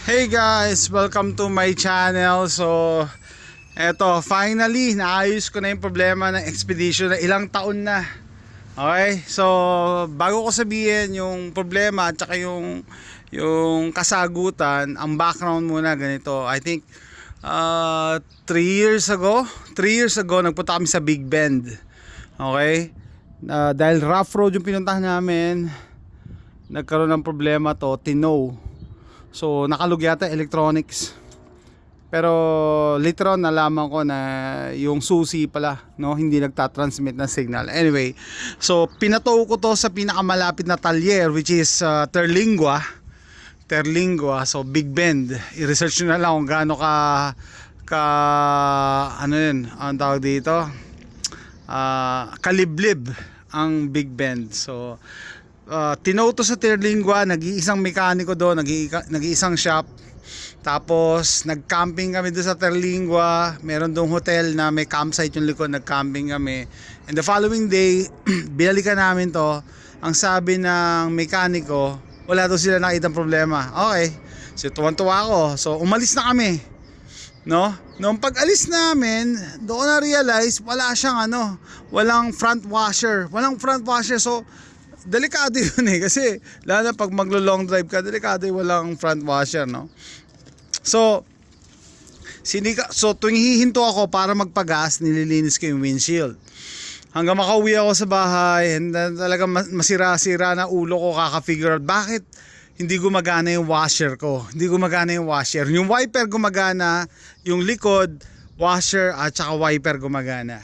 Hey guys, welcome to my channel. So, eto, finally naayos ko na yung problema ng expedition na ilang taon na. Okay? So, bago ko sabihin yung problema at saka yung kasagutan, ang background muna ganito. I think 3 years ago nagpunta kami sa Big Bend. Okay? Dahil rough road yung pinuntahan namin, nagkaroon ng problema to, tinow. So nakalog yata electronics. Pero later on nalaman ko na yung susi pala, no, hindi nagtatransmit ng signal. Anyway, so pinatow ko to sa pinakamalapit na talyer, which is Terlingua. So Big Bend. I-research nyo na lang kung gaano ka ano yun, ang tawag dito, kaliblib ang Big Bend. So tinow to sa Terlingua, nag-iisang mekaniko doon, nag-iisang shop. Tapos nag-camping kami doon sa Terlingua. Meron doong hotel na may campsite yung likod, nag-camping kami. And the following day, binalikan namin to. Ang sabi ng mekaniko, wala daw sila nakitang problema. Okay, so tuwan-tuwa ako. So umalis na kami, no? Nung pag-alis namin, doon na realize wala siyang walang front washer. So delikado yun kasi lalo na pag maglo-long drive ka, delikado yung walang front washer, no? So tuwing hihinto ako para magpagas, nililinis ko yung windshield hanggang makauwi ako sa bahay. And then talaga masira-sira na ulo ko kaka-figure out bakit hindi gumagana yung washer ko. Yung wiper gumagana, yung likod, washer at saka wiper gumagana.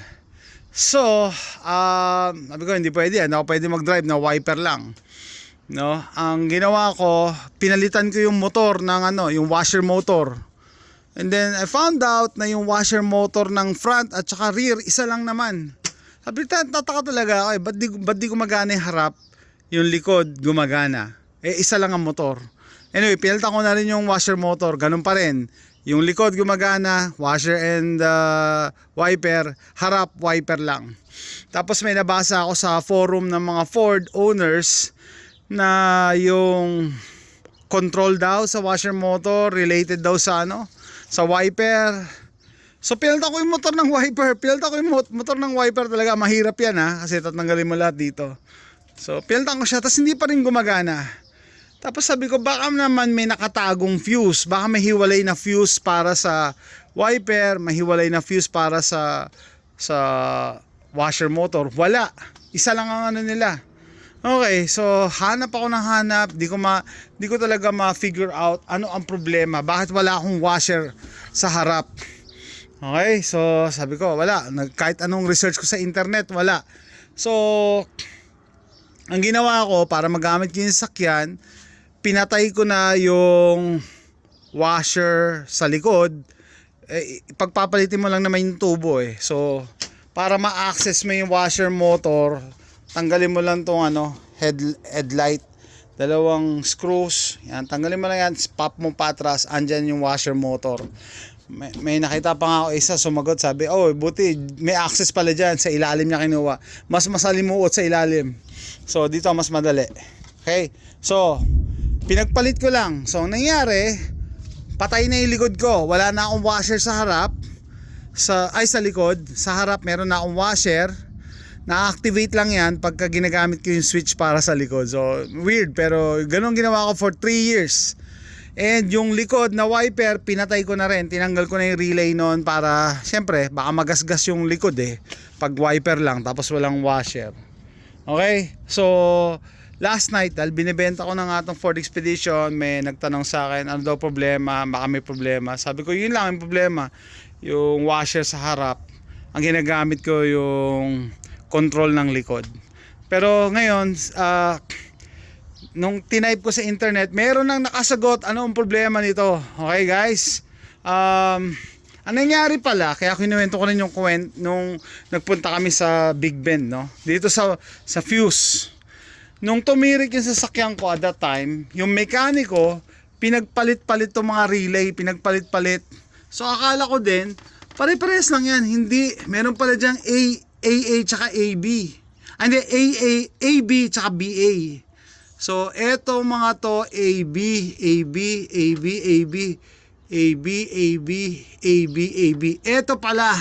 So, sabi ko hindi pwede, hindi ako pwede mag-drive na wiper lang, no? Ang ginawa ko, pinalitan ko yung motor ng yung washer motor. And then I found out na yung washer motor ng front at saka rear, isa lang naman. Sabi ko, tataka talaga ako, ba't di gumagana yung harap, yung likod gumagana? Isa lang ang motor. Anyway, pinalitan ko na rin yung washer motor, ganun pa rin. Yung likod gumagana, washer and wiper, harap wiper lang. Tapos may nabasa ako sa forum ng mga Ford owners na yung control daw sa washer motor related daw sa sa wiper. So pinalta ko yung motor ng wiper, talaga mahirap yan kasi tatanggalin mo lahat dito. So pinalta ko siya, tapos hindi pa rin gumagana. Tapos sabi ko, baka naman may nakatagong fuse. Baka may hiwalay na fuse para sa wiper, may hiwalay na fuse para sa washer motor. Wala. Isa lang ang nila. Okay, so hanap ako ng hanap. Di ko talaga ma-figure out ano ang problema. Bakit wala akong washer sa harap? Okay, so sabi ko, wala. Kahit anong research ko sa internet, wala. So, ang ginawa ko para magamit ko yung sakyan, pinatay ko na yung washer sa likod. Pagpapalitin mo lang naman yung tubo So para ma-access mo yung washer motor, tanggalin mo lang tong headlight, dalawang screws. Yan, tanggalin mo lang yan, pop mo patras, andyan yung washer motor. May nakita pa nga ako isa, sumagot, sabi, buti may access pala dyan, sa ilalim niya kinuha. Mas masalimuot sa ilalim. So dito mas madali. Okay, so pinagpalit ko lang. So ang nangyari, patay na yung likod ko. Wala na akong washer sa harap. Sa likod. Sa harap meron na akong washer. Na-activate lang yan pagka ginagamit ko yung switch para sa likod. So weird, pero ganun ginawa ko for 3 years. And yung likod na wiper, pinatay ko na rin. Tinanggal ko na yung relay noon para, syempre, baka magasgas yung likod pag wiper lang, tapos walang washer. Okay, so last night, dahil binibenta ko na nga itong Ford Expedition, may nagtanong sa akin, ano daw problema, baka may problema. Sabi ko, yun lang ang problema, yung washer sa harap. Ang ginagamit ko yung control ng likod. Pero ngayon, nung tinype ko sa internet, meron nang nakasagot ano ang problema nito. Okay guys, ang nangyari pala, kaya kinuwento ko rin yung nung nagpunta kami sa Big Bend, no? Dito sa fuse. Nung tumirik yung sasakyan ko at that time, yung mekaniko, pinagpalit-palit tong mga relay, pinagpalit-palit. So akala ko din, pare-pares lang yan. Hindi, meron pala dyang AA tsaka AB. Hindi, AB tsaka BA. So, eto mga to, AB, AB, AB, AB, AB, AB, AB, AB. Eto pala,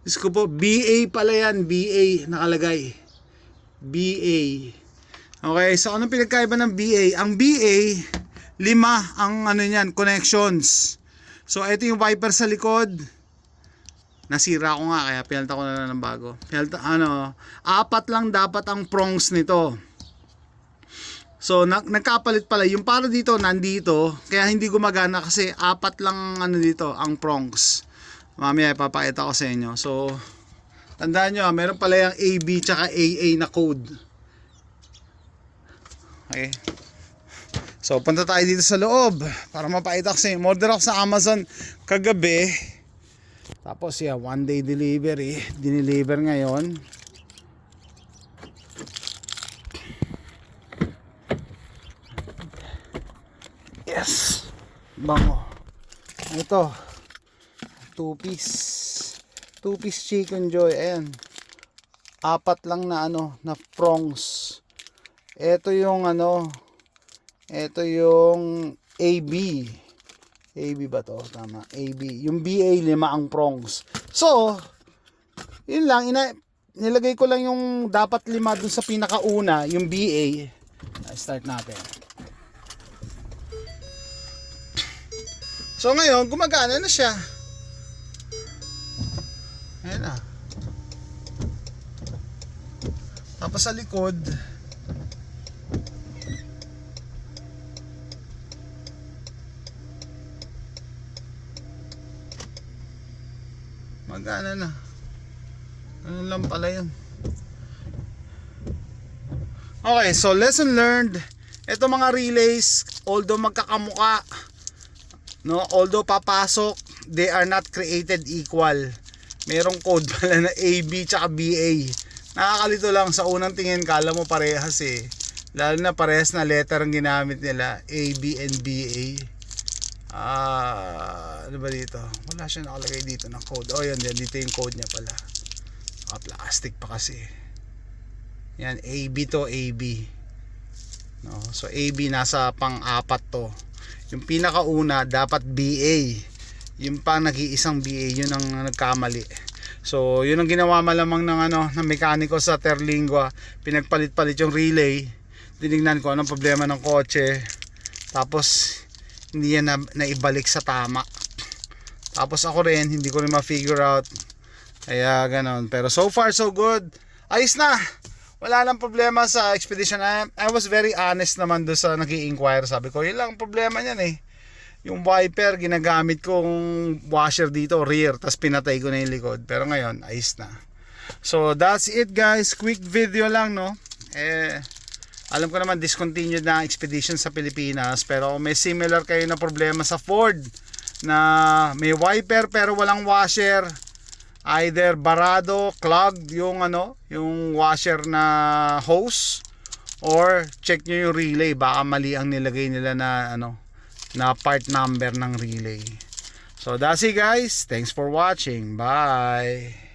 Diyos ko po, BA pala yan, BA nakalagay. BA. Okay, so anong pinagkaiba ng BA? Ang BA, 5 ang ano niyan, connections. So, eto yung wiper sa likod. Nasira ko nga, kaya pinalta ko na lang ng bago. Pinalta, 4 lang dapat ang prongs nito. So, nagkapalit pala. Yung para dito, nandito. Kaya hindi gumagana kasi 4 lang dito, ang prongs. Mamaya ipapakita ko sa inyo. So, tandaan nyo, meron pala yung AB tsaka AA na code. Okay. So, punta tayo dito sa loob para mapakita ko sa inyo. Order ako sa Amazon kagabi. Tapos, 1 day delivery. Dineliver ngayon. Yes. Bango. Ito. 2-piece chicken joy. Ayan. 4 lang na na prongs. Ito yung ito yung AB. AB ba to? Tama. AB. Yung BA 5 ang prongs. So, yun lang. Nilagay ko lang yung dapat 5 dun sa pinakauna. Yung BA. Start natin. So ngayon, gumagana na siya. Ayan na. Tapos sa likod, magana na. Ano lang pala yun. Okay, so lesson learned. Ito mga relays, although magkakamuka, although papasok, they are not created equal. Merong code pala na AB tsaka BA. Nakakalito lang, sa unang tingin kala mo parehas lalo na parehas na letter ang ginamit nila, AB and BA. Ano ba dito? Wala siya nakalagay dito ng code. Yan dito yung code niya pala. Plastic pa kasi. Yan, AB to, AB. So AB nasa pang-4 to. Yung pinakauna dapat BA. Yung pa nag-iisang BA, yun ang nagkamali. So, yun ang ginawa malamang ng mekaniko sa Terlingua. Pinagpalit-palit yung relay. Tinignan ko anong problema ng kotse. Tapos hindi yan naibalik sa tama. Tapos ako rin, hindi ko rin ma-figure out. Kaya ganon. Pero so far so good. Ayos na. Wala nang problema sa Expedition. I was very honest naman doon sa nag-i-inquire. Sabi ko, yun lang problema niyan yung wiper, ginagamit kong washer dito, rear. Tapos pinatay ko na yung likod. Pero ngayon, ayos na. So, that's it guys. Quick video lang, no? Alam ko naman, discontinued na Expedition sa Pilipinas. Pero may similar kayo na problema sa Ford, na may wiper pero walang washer, either barado, clogged yung yung washer na hose, or check nyo yung relay, baka mali ang nilagay nila na na part number ng relay. So that's it guys, thanks for watching, bye.